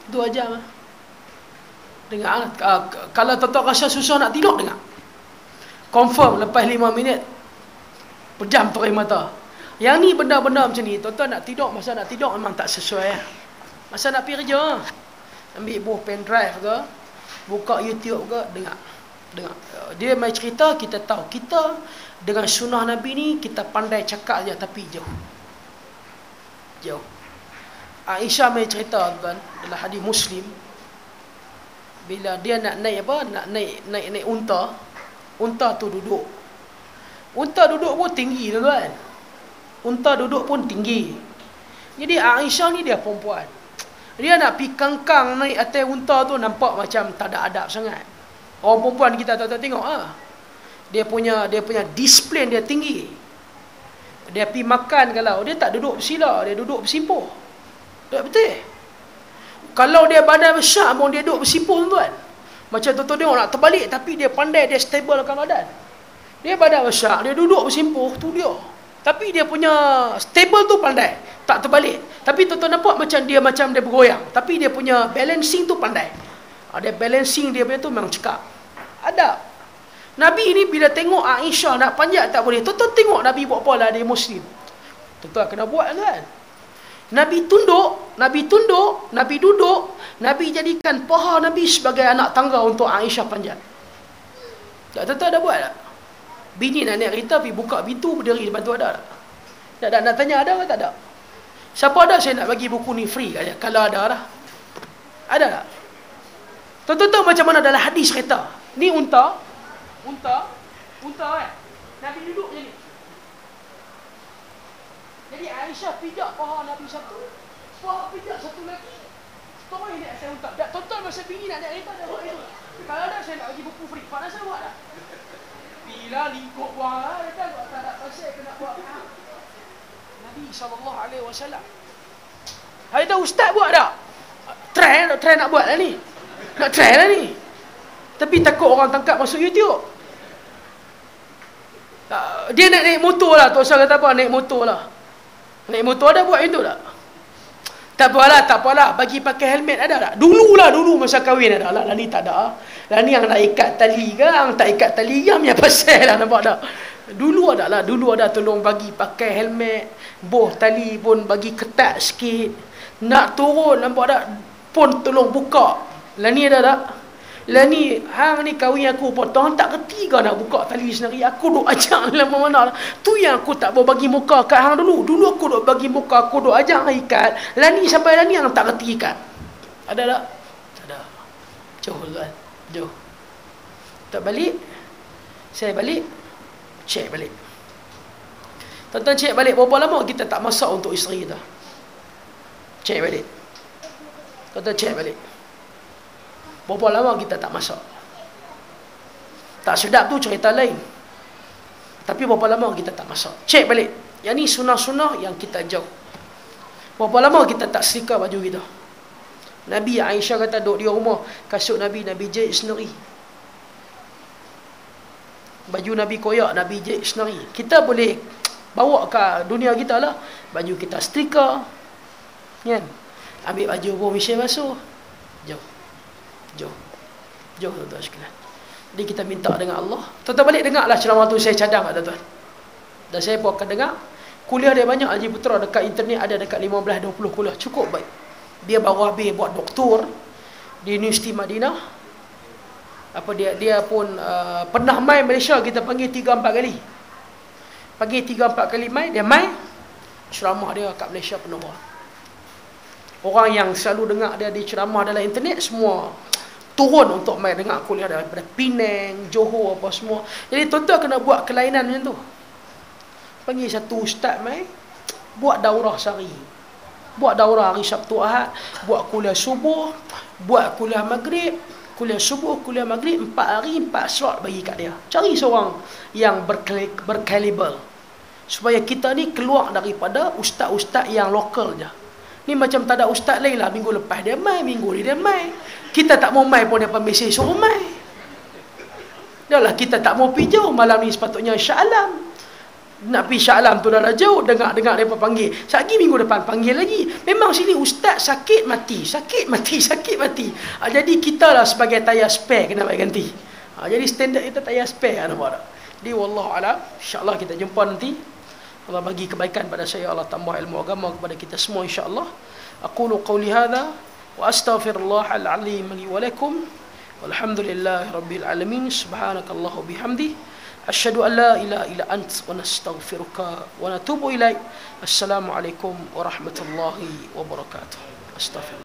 2 jam lah. Dengar lah. Kalau tuan-tuan rasa susah nak tidur, dengar. Confirm lepas 5 minit pejam tarik mata. Yang ni benda-benda macam ni, tuan-tuan nak tidur, masa nak tidur memang tak sesuai lah. Masa nak pergi kerja, ambil buah pen drive ke, buka YouTube ke, dengar. Dia mai cerita, kita tahu. Kita dengan sunnah Nabi ni, kita pandai cakap je tapi jauh. Aisyah mai cerita tuan dalam hadis Muslim, bila dia nak naik nak naik unta. Unta tu duduk. Unta duduk pun tinggi tuan. Unta duduk pun tinggi. Jadi Aisyah ni dia perempuan. Dia nak pergi kangkang naik atas unta tu, nampak macam tak ada adab sangat. Orang perempuan kita tak tengok Dia punya disiplin dia tinggi. Dia pergi makan, kalau dia tak duduk bersila, dia duduk bersimpuh. Tak betul. Kalau dia badan besar pun dia duduk bersimpuh tuan. Macam tuan-tuan tengok nak terbalik, tapi dia pandai, dia stablekan badan. Dia badan besar, dia duduk bersimpuh, tu dia. Tapi dia punya stable tu pandai, tak terbalik. Tapi tuan-tuan nampak macam dia bergoyang, tapi dia punya balancing tu pandai. Dia balancing dia punya tu memang cekap. Adab. Nabi ni bila tengok Aisyah nak panjat tak boleh. Tuan-tuan tengok Nabi buat apa lah, dia Muslim. Tuan-tuan kena buat kan. Nabi tunduk, Nabi duduk, Nabi jadikan paha Nabi sebagai anak tangga untuk Aisyah panjat. Tak tahu ada buat tak? Bini nak naik kereta pergi buka pintu, berdiri depan tu ada tak? Nak tanya ada ke tak ada? Siapa ada saya nak bagi buku ni free aja. Kalau ada lah. Ada tak? Tahu macam mana dalam hadis kereta. Ni unta kan? Nabi duduk je ni. Jadi Aisyah pijak paha Nabi satu, paha pijak satu lagi. Tahu ni saya unta. Tak total masa bini nak naik kereta dah buat itu. Kalau ada saya nak bagi buku free. Mana saya buat dah? Bila lingkup buang lah, dia tak ada pasal kena buat. Nabi SAW. Ada ustaz buat tak? Try nak buat lah ni. Nak try lah ni. Tapi takut orang tangkap masuk YouTube. Dia nak naik motor lah. Tok Syah kata apa? Naik motor lah. Naik motor ada buat itu tak? Tak apalah. Bagi pakai helmet ada tak? Dulu masa kahwin ada lah. Lah ni tak ada. Lah ni yang nak ikat tali ke? Yang tak ikat tali yang punya pasal lah. Nampak tak? Dulu ada tolong bagi pakai helmet. Boh tali pun bagi ketat sikit. Nak turun nampak tak? Pun tolong buka. Lah ni ada tak? Lah ni, hang ni kahwin aku pun tuan tak kerti kau nak buka tali sendiri. Aku duk ajak lama mana lah. Tu yang aku tak mau bagi muka kat hang dulu. Dulu aku duk bagi muka, aku duk ajak hang ikat. Lah ni sampai lah ni yang tak kerti ikat. Ada tak? Tak ada. Jauh tuan. Jauh. Tak balik. Saya balik. Cek balik. Tuan-tuan cek balik berapa lama kita tak masak untuk isteri kita. Cek balik. Tuan-tuan cek balik. Berapa lama kita tak masak. Tak sedap tu cerita lain. Tapi berapa lama kita tak masak. Cek balik. Yang ni sunnah-sunnah yang kita jauh. Berapa lama kita tak setrika baju kita. Nabi Aisyah kata duduk di rumah. Kasut Nabi jahit sendiri. Baju Nabi koyak, Nabi jahit sendiri. Kita boleh bawa ke dunia kita lah. Baju kita setrika. Kan? Ambil baju pun mesin basuh. Jauh tuan-tuan sekalian. Jadi kita minta dengan Allah. Tuan-tuan balik dengar lah ceramah tu saya cadang lah tuan-tuan. Dan saya pun akan dengar. Kuliah dia banyak Haji Putra dekat internet ada dekat 15-20 kuliah. Cukup baik. Dia baru habis buat doktor di Universiti Madinah. Dia pun pernah main Malaysia, kita panggil 3-4 kali. Panggil 3-4 kali main, dia main. Ceramah dia kat Malaysia penuh. Orang yang selalu dengar dia di ceramah dalam internet semua turun untuk main dengar kuliah daripada Penang, Johor apa semua. Jadi tuan-tuan kena buat kelainan macam tu. Panggil satu ustaz main, buat daurah sehari. Buat daurah hari Sabtu Ahad, buat kuliah subuh, buat kuliah maghrib, kuliah subuh, kuliah maghrib, 4 hari 4 slot bagi kat dia. Cari seorang yang berkaliber. Supaya kita ni keluar daripada ustaz-ustaz yang lokal je. Ni macam tak ada ustaz lain lah. Minggu lepas dia main, minggu ni dia main. Kita tak mau main pun dia mesej suruh main. Dah lah kita tak mau pergi jauh. Malam ni sepatutnya Shah Alam. Nak pergi Shah Alam tu dah jauh. Dengar-dengar dia panggil. Lagi minggu depan panggil lagi. Memang sini ustaz sakit mati. Jadi kita lah sebagai tayar spare kena baik ganti. Jadi standard kita tayar spare. Nampak tak? Jadi wallahualam. InsyaAllah kita jumpa nanti. Allah bagi kebaikan pada saya, Allah tambah ilmu agama kepada kita semua insya-Allah. Aqulu qawli hadza wa astaghfirullahal azim li wa lakum. Walhamdulillahirabbil alamin. Subhanakallahu bihamdi asyhadu an la ilaha illa ant wa nastaghfiruka wa natubu ilaik. Assalamualaikum warahmatullahi wabarakatuh. Astaghfirullah.